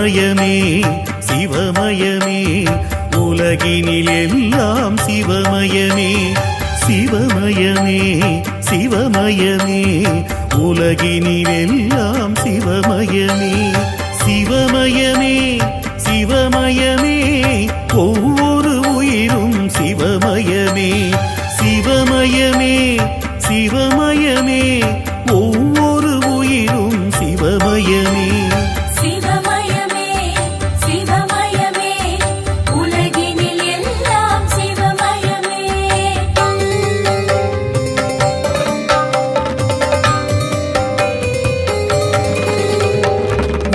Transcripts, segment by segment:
சிவமயமே சிவமயமே உலகினில் எல்லாம் சிவமயமே சிவமயமே சிவமயமே உலகினில் எல்லாம் சிவமயமே சிவமயமே சிவமயமே ஒவ்வொரு உயிரும் சிவமயமே சிவமயமே சிவமயமே ஒவ்வொரு உயிரும் சிவமயமே சிவமயமே சிவமயமே உலகினில் எல்லாம் சிவமயமே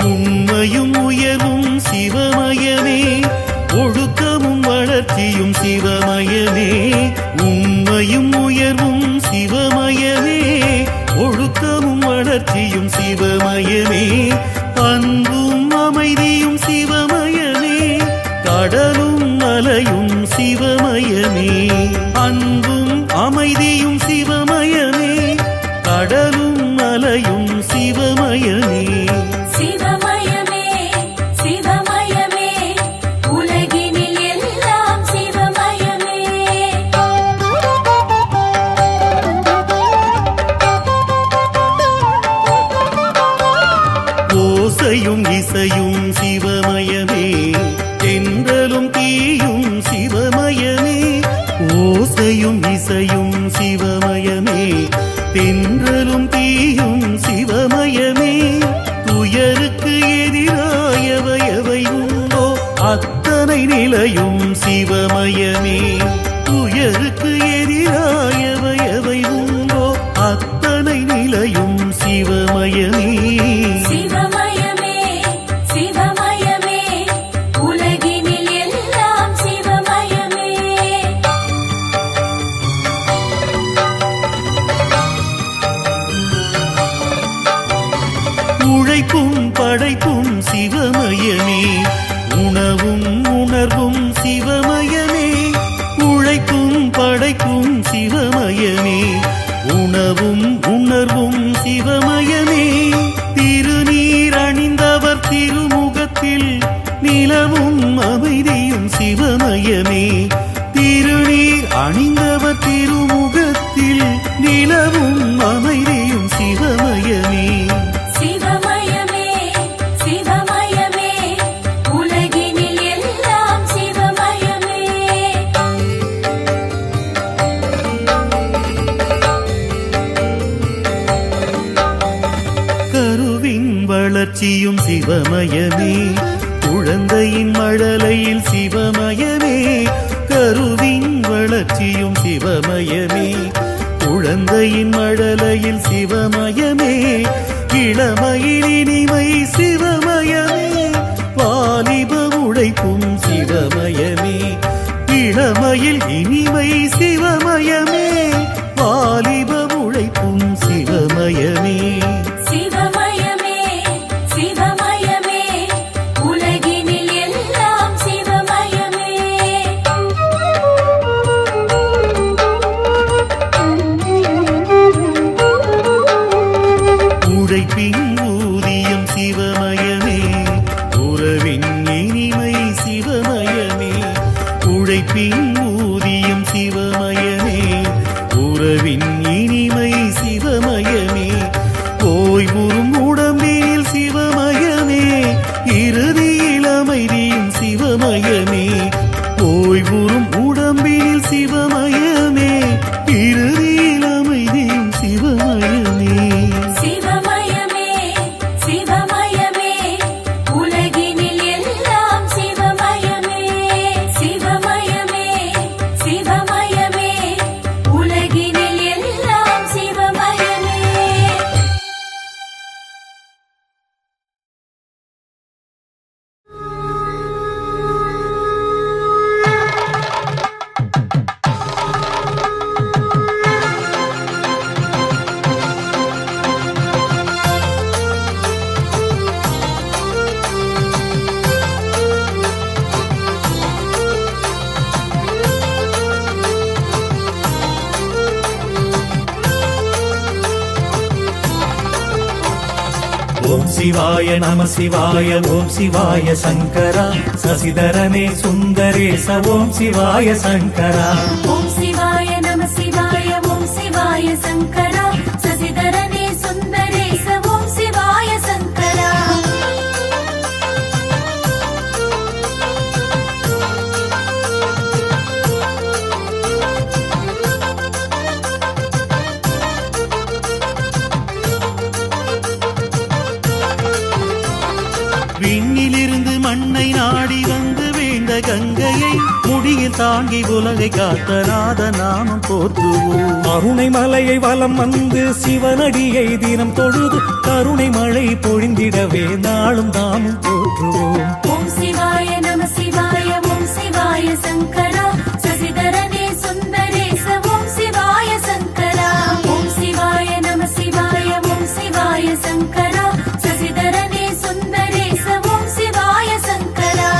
உண்மையும் உயர்வும் சிவமயமே ஒழுக்கமும் வளர்ச்சியும் சிவமயமே உண்மையும் உயர்வும் சிவமயமே ஒழுக்கமும் வளர்ச்சியும் சிவமயமே அன்பும் அமைதியும் சிவமயமே கடலும் மலையும் சிவமயமே அன்பும் அமைதியும் சிவமயமே கடலும் மலையும் சிவமயமே சிவமயமே சிவமயமே உலகினில் எல்லாம் சிவமயமே ஓசையும் இசையும் சிவமயமே தென்றலும் தீயும் சிவமயமே ஓசையும் இசையும் சிவமயமே தென்றலும் தீயும் சிவமயமே துயருக்கு எதிராயவை எவை உண்டோ அத்தனை நிலையும் சிவமயமே துயருக்கு எதிராயவை எவை உண்டோ அத்தனை நிலையும் சிவமயமே சிவமயமே சிவமயமே உலகினில் எல்லாம் சிவமயமே உழைப்பும் படைப்பும் சிவமயமே உணவும் உணர்வும் சிவமயமே உழைப்பும் படைப்பும் சிவமயமே உணவும் உணர்வும் சிவமயமே திருநீர் அணிந்தவர் திருமுகத்தில் நிலவும் அமைதியும் சிவமயமே திருநீர் அணிந்தவர் திருமுகத்தில் நிலவும் அமைதியும் சிவமயமே சிவமயமே சிவமயமே உலகினில் எல்லாம் சிவமயமே கருவின் வளர்ச்சியும் சிவமயமே குழந்தையின் மழலையில் சிவமயமே கருவின் வளர்ச்சியும் சிவமயமே குழந்தையின் மழலையில் சிவமயமே இளமையில் இனிமை சிவமயமே வாலிப உழைப்பும் சிவமயமே இளமையில் இனிமை சிவமயமே வாலிப உழைப்பும் சிவமயமே சிவமயமே சிவமயமே உலகினில் எல்லாம் சிவமயமே உழைப்பின் ஊதியம் சிவமயமே உறவின் இனிமை சிவமயமே உழைப்பின் ஊதியம் சிவமயமே உறவின் இனிமை சிவமயமே ஓய்வுறும் உடம்பில் சிவமயமே இறுதியில் அமைதியும் சிவமயமே ஓய்வுறும் உடம்பில் சிவமயமே இறுதியில் அமைதியும் சிவமயமே சிவமயமே சிவமயமே உலகினில் எல்லாம் சிவமயமே சிவமயமே சிவாய நம சிவாய ஓம் சிவாய சங்கரா சசிதரனே சுந்தரேச ஓம் சிவாய சங்கரா ஓம் சிவாய நம சிவாய ஓம் சிவாய சங்கரா சசிதரனே சுந்தரேச ஓம் சிவாய சங்கரா விண்ணிலிருந்து மண்ணை நாடி வந்து வீழ்ந்த கங்கையை முடியில் தாங்கி உலகை காத்த நாத நாமம் போற்றுவோம். அருணை மலையை வலம் வந்து சிவனடியை தினம் தொழுது கருணை மழை பொழிந்திடவே நாளும் தாமும் போற்றுவோம். ஓம் சிவாய நம சிவாய ஓம் சிவாய சங்கரா சசிதரனே சுந்தரேச ஓம் சிவாய சங்கரா ஓம் சிவாய நம சிவாய ஓம் சிவாய சங்கரா சசிதரனே சுந்தரேச ஓம் சிவாய சங்கரா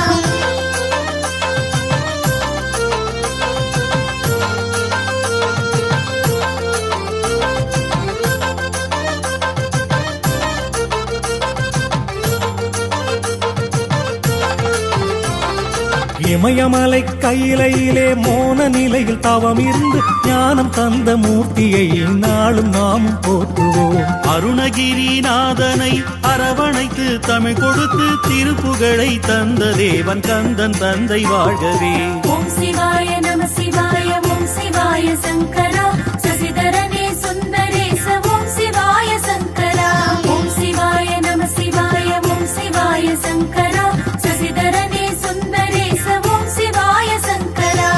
இமயமலை கையிலையிலே மோன நிலையில் தவம் இருந்து ஞானம் தந்த மூர்த்தியை நாளும் நாமும் போற்றுவோம். அருணகிரிநாதனை அரவணைத்து தமிழ் கொடுத்து திருப்புகழை தந்த தேவன் கந்தன் தந்தை வாழ்கவே. ஓம் சிவாய நம சிவாய ஓம் சிவாய சங்கரா சசிதரனே சுந்தரேச ஓம் சிவாய சங்கரா ஓம் சிவாய நம சிவாய ஓம் சிவாய சங்கரா சசிதரனே சுந்தரேச ஓம் சிவாய சங்கரா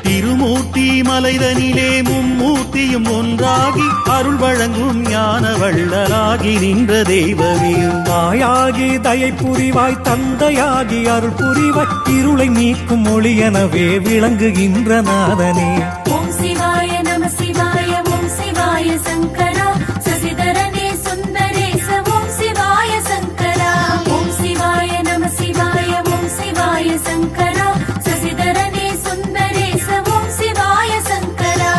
திருமூர்த்தி மலைதனிலே மும்மூர்த்தியும் ஒன்றாகி அருள் வழங்கும் ஞான வள்ளலாகி நின்ற தெய்வமே. தாயாகி தயை புரிவாய் தந்தையாகி அருள் புரிவாய் இருளை நீக்கும் ஒளியெனவே விளங்குகின்ற நாதனே. ஓம் சிவாய நம சிவாய ஓம் சிவாய சங்கரா சசிதரனே சுந்தரேச ஓம் சிவாய சங்கரா ஓம் சிவாய நம சிவாய ஓம் சிவாய சங்கரா சசிதரனே சுந்தரேச ஓம் சிவாய சங்கரா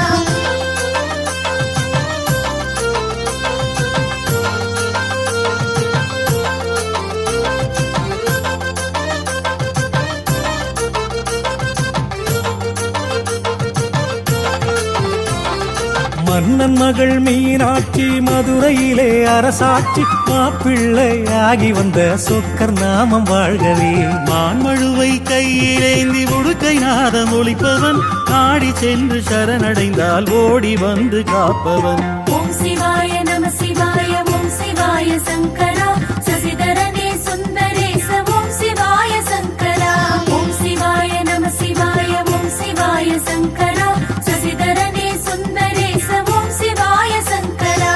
மன்னன் மகள் மீனாட்சி மதுரையிலே அரசாட்சி மாப்பிள்ளை ஆகி வந்த சொக்கர் நாமம் வாழ்கவே. மான்மழுவை கையிலேந்தி உடுக்கை நாதம் ஒழிப்பவன் நாடி சென்று சரணடைந்தால் ஓடி வந்து காப்பவன். ஓம் சிவாய நம சிவாய ஓம் சிவாய சங்கரா சசிதரனே சுந்தரேச ஓம் சிவாய சங்கரா ஓம் சிவாய நம சிவாய ஓம் சிவாய சங்கரா சசிதரனே சுந்தரேச ஓம் சிவாய சங்கரா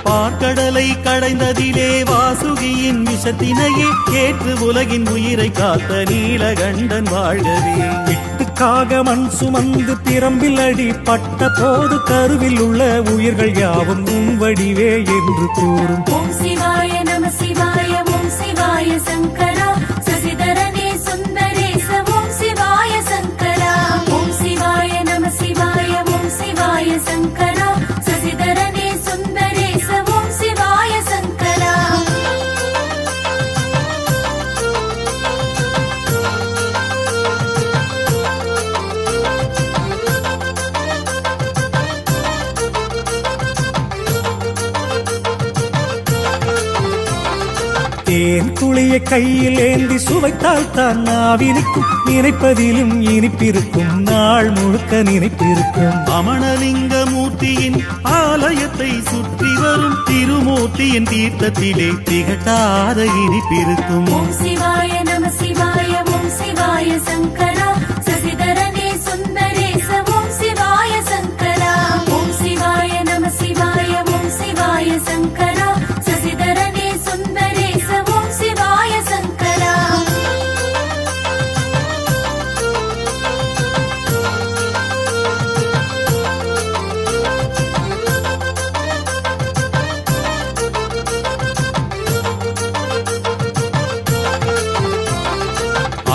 பார்க்கடலை கடைந்ததிலே வாசுகியின் விஷத்தினையே ஏற்று உலகின் உயிரை காத்த நீலகண்டன் வாழ்கவே. விட்டுக்காக மண் சுமந்து திறம்பில் அடிப்பட்ட போது கருவில் உள்ள உயிர்கள் யாவும் உன் வடிவே என்று கூறும். ஓம் சிவாய நம சிவாய ஓம் சிவாய சங்கரா சசிதரனே சுந்தரேச ஓம் சிவாய சங்கரா ஓம் சிவாய நம சிவாய ஓம் சிவாய சங்கரா சசிதரனே சுந்தரேச ஓம் சிவாய சங்கரா தேன் துளிய கையில் ஏந்தி சுவைத்தால் தான் நாவினிக்கும் நினைப்பதிலும் இனிப்பிருக்கும் நாள் முழுக்க நினைப்பிருக்கும். அமணலிங்க மூர்த்தியின் ஆலயத்தை சுற்றி வரும் திருமூர்த்தியின் தீர்த்தத்திலே திகட்டாத இனிப்பிருக்கும். ஓம் சிவாய நம சிவாய ஓம் சிவாய சங்கரா சசிதரனே சுந்தரேச ஓம் சிவாய சங்கரா ஓம் சிவாய நம சிவாய ஓம் சிவாய சங்கரா சசிதரனே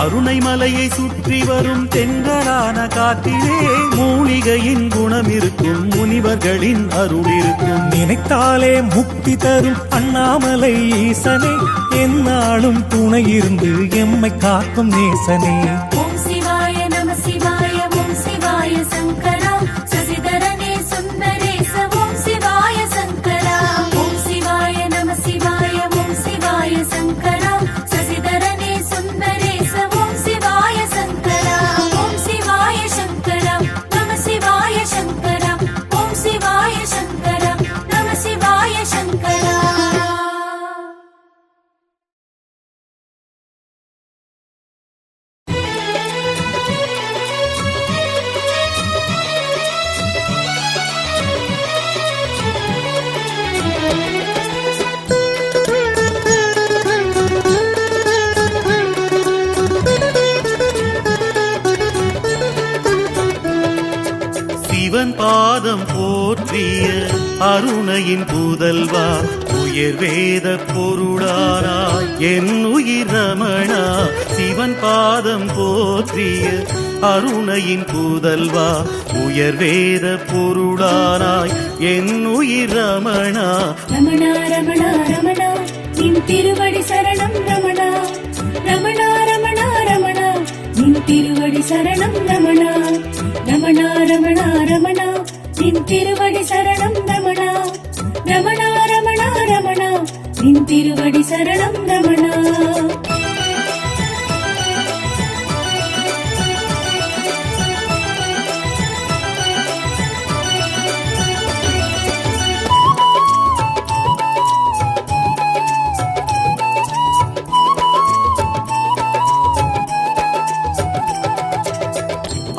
அருணை மலையை சுற்றி வரும் தென்றலான காற்றிலே மூலிகையின் குணம் இருக்கும், முனிவர்களின் அருள் இருக்கும். நினைத்தாலே முக்தி தரும் அண்ணாமலை ஈசனே, எந்நாளும் துணை இருந்து எம்மை காக்கும் நேசனே. ஓம் சிவாய நம சிவாய ஓம் சிவாய சங்கரா சசிதரனே சுந்தரேச ஓம் சிவாய சங்கரா. ஓம் சிவாய நம சிவாய ஓம் சிவாய சங்கரா சசிதரனே சுந்தரேச ஓம் சிவாய சங்கரா. ஓம் சிவாய சங்கரா நம சிவாய சங்கரா ஓம் சிவாய சங்கரா நம சிவாய சங்கரா. சிவன் பாதம் போற்றிய அருணையின் புதல்வா, உயர் வேத பொருளானாய் என் உயிர் ரமணா. சிவன் பாதம் போற்றிய அருணையின் புதல்வா, உயர் வேத பொருளானாய் என் உயிர் ரமணா. ரமணா ரமணா ரமணா நின் திருவடி சரணம் ரமணா. ரமணா ரமணா ரமணா நின் திருவடி சரணம் ரமணா. ரமணா ரமணா ரமணா நின் திருவடி சரணம் ரமணா. ரமணா ரமணா ரமணா நின் திருவடி சரணம் ரமணா.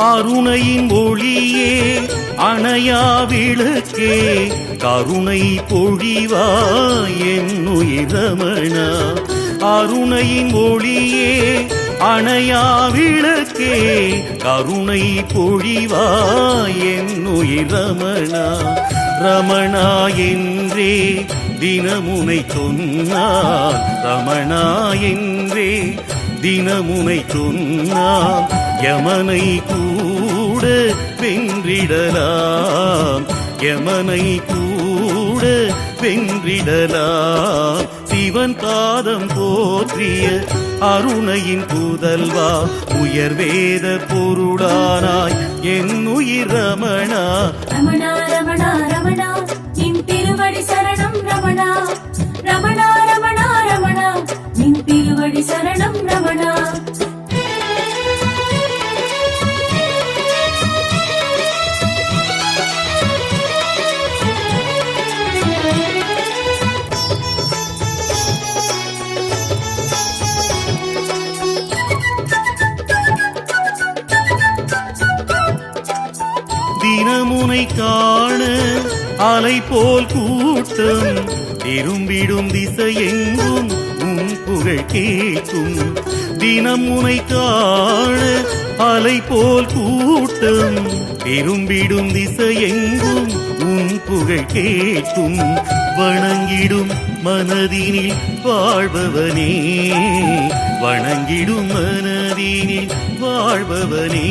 அருணையின் ஒளியே அணையா விளக்கே, கருணை பொழிவாய் என் உயிர் ரமணா. அருணையின் ஒளியே அணையா விளக்கே, கருணை பொழிவாய் என் உயிர் ரமணா. ரமணா என்றே தினமுனை சொன்னார், ரமணா என்றே தினமுனை சொன்னார். யமனை கூட வென்றிடலாம், யமனை கூட வென்றிடலாம். சிவன் பாதம் போற்றிய அருணையின் புதல்வா, உயர் வேத பொருளானாய் என் உயிர் ரமணா. ரமணா ரமணா ரமணா நின் திருவடி சரணம் ரமணா. ரமணா ரமணா ரமணா நின் திருவடி சரணம் ரமணா. தினமுனை காண அலை போல் கூட்டம், திரும்பிடும் திசையெங்கும் உன் புகழ் கேட்கும். தினமுனை காண அலை போல் கூட்டம், திரும்பிடும் திசையெங்கும் உன் புகழ் கேட்கும். வணங்கிடும் மனதினில் வாழ்பவனே, வணங்கிடும் மனதினில் வாழ்பவனே.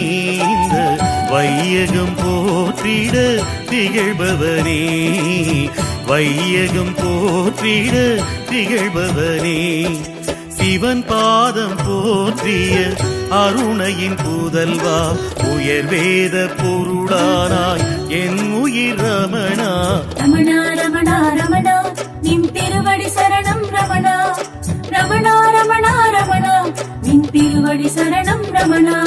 இந்த வையகம் போற்றிட திகழ்பவனே, வையகம் போற்றிட திகழ்பவனே. சிவன் பாதம் போற்றிய அருணையின் புதல்வா, உயர் வேத பொருளானாய் என் உயிர் ரமணா. ரமணா ரமணா ரமணா நின் திருவடி சரணம் ரமணா. ரமணா ரமணா ரமணா நின் திருவடி சரணம் ரமணா.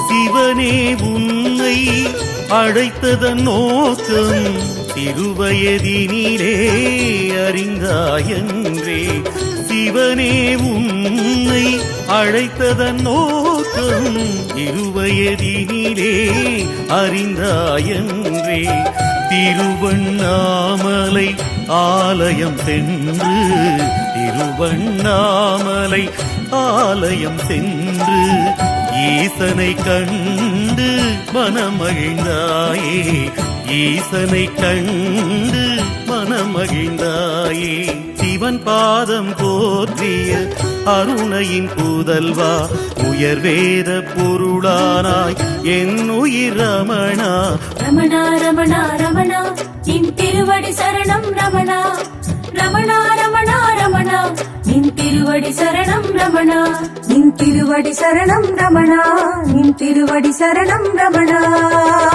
சிவனே உன்னை அழைத்ததன் நோக்கம் திருவயதினிலே அறிந்தாயன்றே. சிவனே உன்னை அழைத்ததன் நோக்கம் இருவயதினிலே அறிந்தாயன்றே. திருவண்ணாமலை ஆலயம் சென்று திருவண்ணாமலை ஆலயம் சென்று ஈசனை கண்டு மனமகிழ்ந்தாயே. ஈசனை கண்டு மனமகிழ்ந்தாயே. சிவன் பாதம் போற்றிய அருணையின் புதல்வா உயர்வேத பொருளானாய் என் உயிர் ரமணா. ரமணா ரமணா ரமணா நின் திருவடி சரணம் ரமணா. ரமணா ரமணா ரமணா நின் திருவடி சரணம் ரமணா. நின் திருவடி சரணம் ரமணா. நின் திருவடி சரணம் ரமணா.